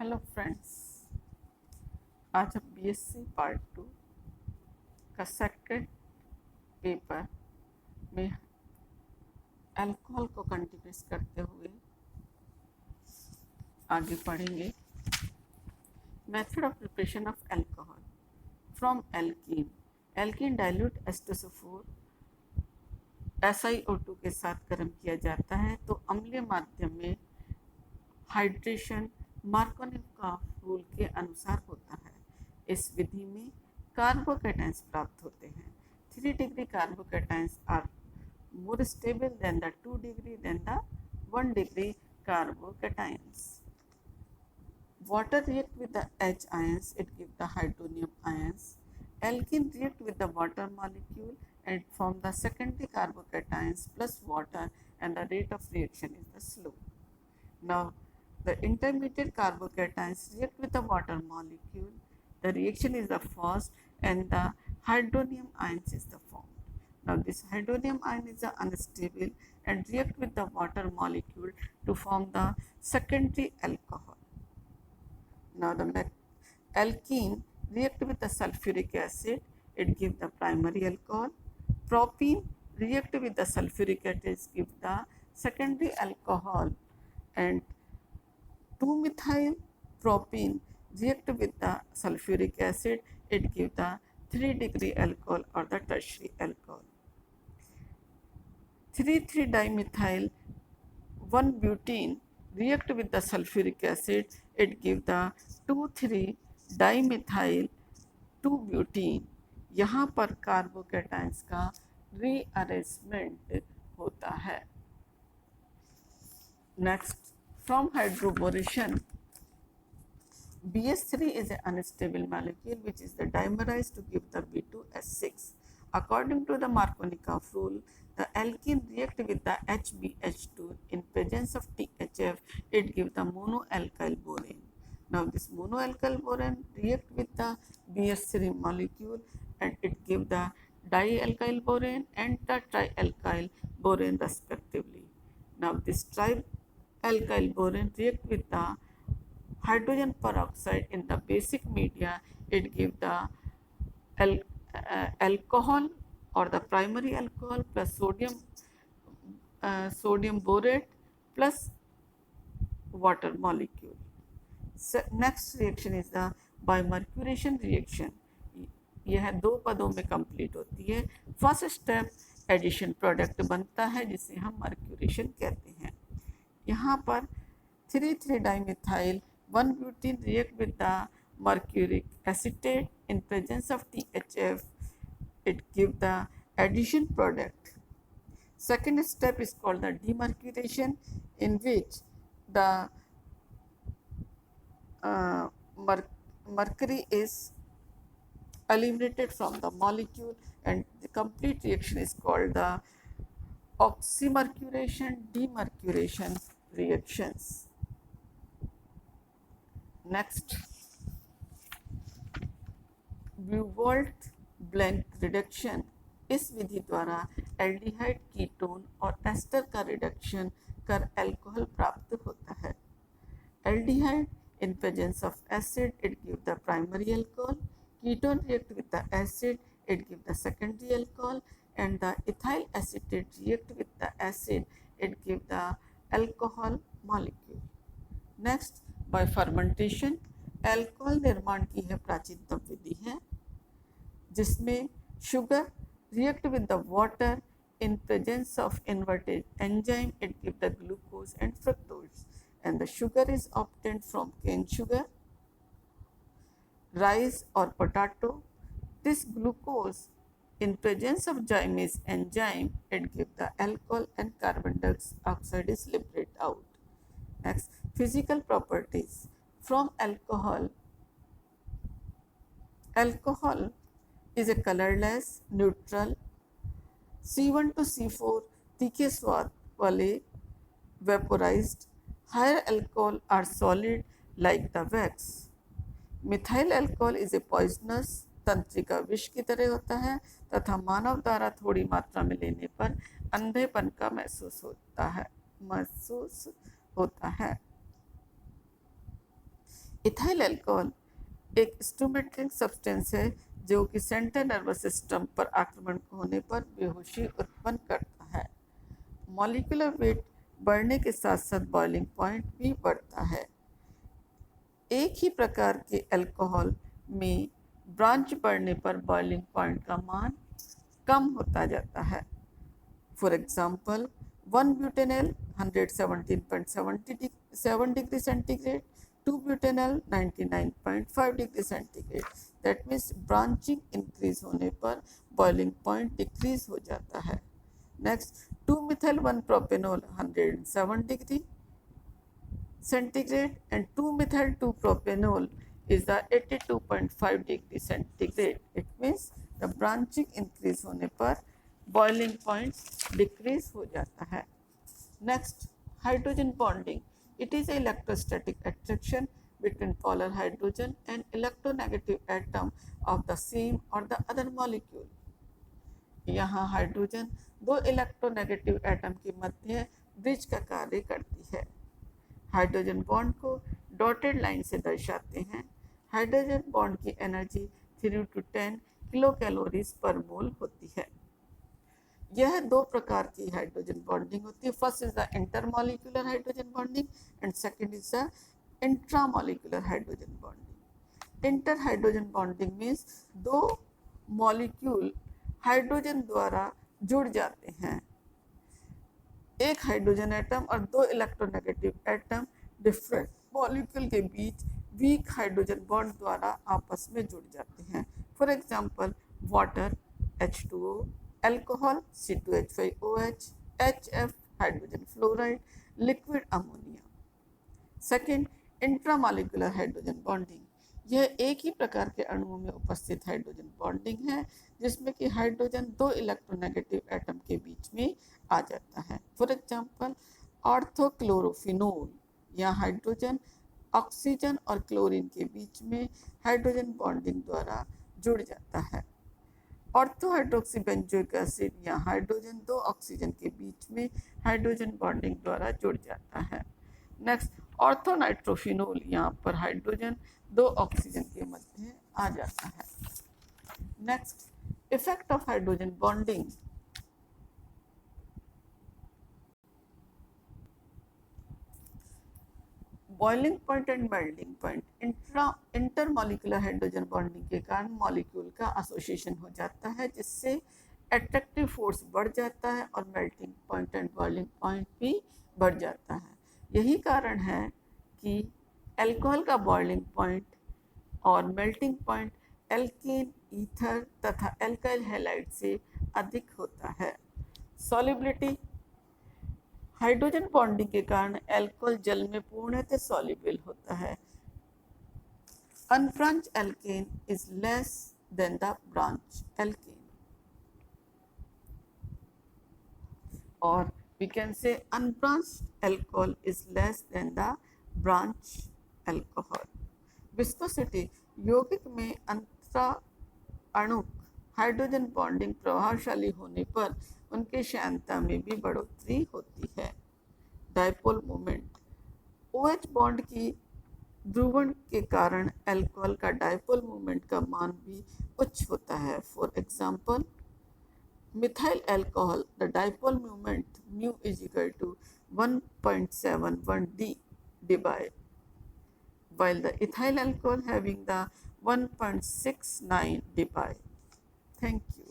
Hello friends, आज हम BSc part 2 का सेकंड पेपर में अल्कोहल को कंटिन्यूस करते हुए आगे पढ़ेंगे। Method of preparation of alcohol from alkene. Alkene dilute H2SO4 SiO2 के साथ गर्म किया जाता है तो अम्लीय माध्यम में हाइड्रेशन मार्कोनिव का रूल के अनुसार होता है। इस विधि में कार्बोकैटायंस प्राप्त होते हैं। 3 degree carbocations are more stable than the 2 degree than the 1 degree carbocations. Water react with the H ions, it gives the hydronium ions. Alkene react with the water molecule and form the secondary carbocations plus water, and the rate of reaction is the slow. Now, the intermediate carbocations react with the water molecule. The reaction is the fast and the hydronium ions is the formed. Now, this hydronium ion is unstable and react with the water molecule to form the secondary alcohol. Now, the alkene react with the sulfuric acid, it gives the primary alcohol. Propene react with the sulfuric acid, give the secondary alcohol, and 2-methyl propene react with the sulfuric acid, it gives the 3 degree alcohol or the tertiary alcohol. 3,3-dimethyl 1-butene react with the sulfuric acid, it gives the 2,3-dimethyl 2-butene. यहाँ पर carbocations का rearrangement होता है। Next, from hydroboration, BS3 is an unstable molecule which is the dimerized to give the B2S6. According to the Markovnikov rule, the alkene react with the HBH2 in presence of THF, it gives the monoalkyl borane. Now this monoalkyl borane react with the BS3 molecule and it gives the dialkyl borane and the trialkyl borane respectively. Now this trialkyl borane react with the hydrogen peroxide in the basic media, it gives the alcohol or the primary alcohol plus sodium borate plus water molecule. So next reaction is the bimercuration reaction. यह 2 पदों में complete होती है। First step addition product बनता है जिसे हम mercuration कहते हैं। यहाँ पर 3,3-dimethyl 1-butene react with the mercuric acetate in presence of THF, it gives the addition product. Second step is called the demercuration, in which the mercury is eliminated from the molecule and the complete reaction is called the oxymercuration demercuration reactions. Next, Bouveault Blanc reduction. इस विधि द्वारा aldehyde ketone और ester का reduction कर alcohol प्राप्त होता है। Aldehyde in presence of acid, it gives the primary alcohol. Ketone react with the acid, it gives the secondary alcohol, and the ethyl acetate react with the acid, it gives the alcohol molecule. Next, by fermentation, alcohol निर्माण की यह प्राचीनतम विधि है जिसमें sugar react with the water in presence of inverted enzyme, it gives the glucose and fructose, and the sugar is obtained from cane sugar, rice or potato. This glucose in presence of Zymase enzyme, it gives the alcohol and carbon dioxide is liberated out. Next, physical properties from alcohol. Alcohol is a colorless, neutral, C1 to C4 तीखे स्वाद वाले vaporized. Higher alcohol are solid like the wax. Methyl alcohol is a poisonous, तंत्रिका विष की तरह होता है तथा मानव द्वारा थोड़ी मात्रा में लेने पर अंधेपन का महसूस होता है। इथाइल अल्कोहल एक स्टोमेट्रिक सब्सटेंस है जो कि सेंट्रल नर्वस सिस्टम पर आक्रमण होने पर बेहोशी उत्पन्न करता है। मॉलिक्यूलर वेट बढ़ने के साथ साथ बॉइलिंग पॉइंट भी बढ़ता है। एक ही प्रकार के अल्कोहल में ब्रांच बढ़ने पर बॉइलिंग पॉइंट का मान कम होता जाता है। For example 1 butanol 117.7 degree centigrade, 2 butanol 99.5 degree centigrade. That means branching increase होने पर बॉइलिंग पॉइंट डिक्रीज हो जाता है। Next 2 methyl 1 propanol 107 degree centigrade and 2-methyl 2-propanol is the 82.5 degree centigrade. It means the branching increase होने पर boiling point decrease हो जाता है. Next, hydrogen bonding. It is an electrostatic attraction between polar hydrogen and electronegative atom of the same or the other molecule. यहाँ hydrogen दो electronegative atom के मध्य bridge का कार्य करती है। हाइड्रोजन बॉन्ड को डॉटेड लाइन से दर्शाते हैं। हाइड्रोजन बॉन्ड की energy 3 to 10 kilo calories per mole होती है। यह दो प्रकार की हाइड्रोजन बॉन्डिंग होती है। First is the intermolecular hydrogen bonding and second is the intramolecular hydrogen bonding. Inter hydrogen bonding means दो मॉलिक्यूल हाइड्रोजन द्वारा जुड़ जाते हैं। एक हाइड्रोजन एटम और दो इलेक्ट्रोनेगेटिव एटम डिफरेंट मॉलिक्यूल के बीच वीक हाइड्रोजन बॉन्ड द्वारा आपस में जुड़ जाते हैं। For example water H2O, alcohol C2H5OH, HF hydrogen fluoride, liquid ammonia. Second, intramolecular hydrogen bonding. यह एक ही प्रकार के अणुओं में उपस्थित हाइड्रोजन बॉन्डिंग है जिसमें कि हाइड्रोजन दो इलेक्ट्रोनेगेटिव एटम के बीच में आ जाता है। फॉर एग्जांपल ऑर्थोक्लोरोफिनोल, यहाँ हाइड्रोजन ऑक्सीजन और क्लोरीन के बीच में हाइड्रोजन बॉन्डिंग द्वारा जुड़ जाता है। ऑर्थो हाइड्रोक्सी बेंजोइक एसिड, यहाँ हाइड्रोजन दो ऑक्सीजन के बीच में हाइड्रोजन बॉन्डिंग द्वारा जुड़ जाता है। नेक्स्ट ऑर्थो नाइट्रोफिनोल, यहाँ पर हाइड्रोजन दो ऑक्सीजन के मध्य आ जाता है। Next effect of hydrogen bonding. Boiling point and melting point. Intermolecular hydrogen bonding के कारण मॉलिक्यूल का एसोसिएशन हो जाता है जिससे एट्रैक्टिव फोर्स बढ़ जाता है और melting point and boiling point भी बढ़ जाता है। यही कारण है कि अल्कोहल का बॉइलिंग पॉइंट और मेल्टिंग पॉइंट एल्कीन, ईथर तथा एल्काइल हैलाइड से अधिक होता है। सॉल्युबिलिटी। हाइड्रोजन बॉन्डिंग के कारण अल्कोहल जल में पूर्णतः सॉल्युबल होता है। Unbranched alkane is less than the branch alkane, और we can say unbranched alcohol is less than the branch alcohol. Viscosity, यौगिक में अंतराणुक हाइड्रोजन बॉन्डिंग प्रभावशाली होने पर उनके श्यानता में भी बढ़ोतरी होती है। डायपोल मोमेंट, OH बॉन्ड की ध्रुवण के कारण अल्कोहल का डायपोल मोमेंट का मान भी उच्च होता है। For example methyl alcohol, the dipole moment mu is equal to 1.71 d divide, while the ethyl alcohol having the 1.69 divide. Thank you.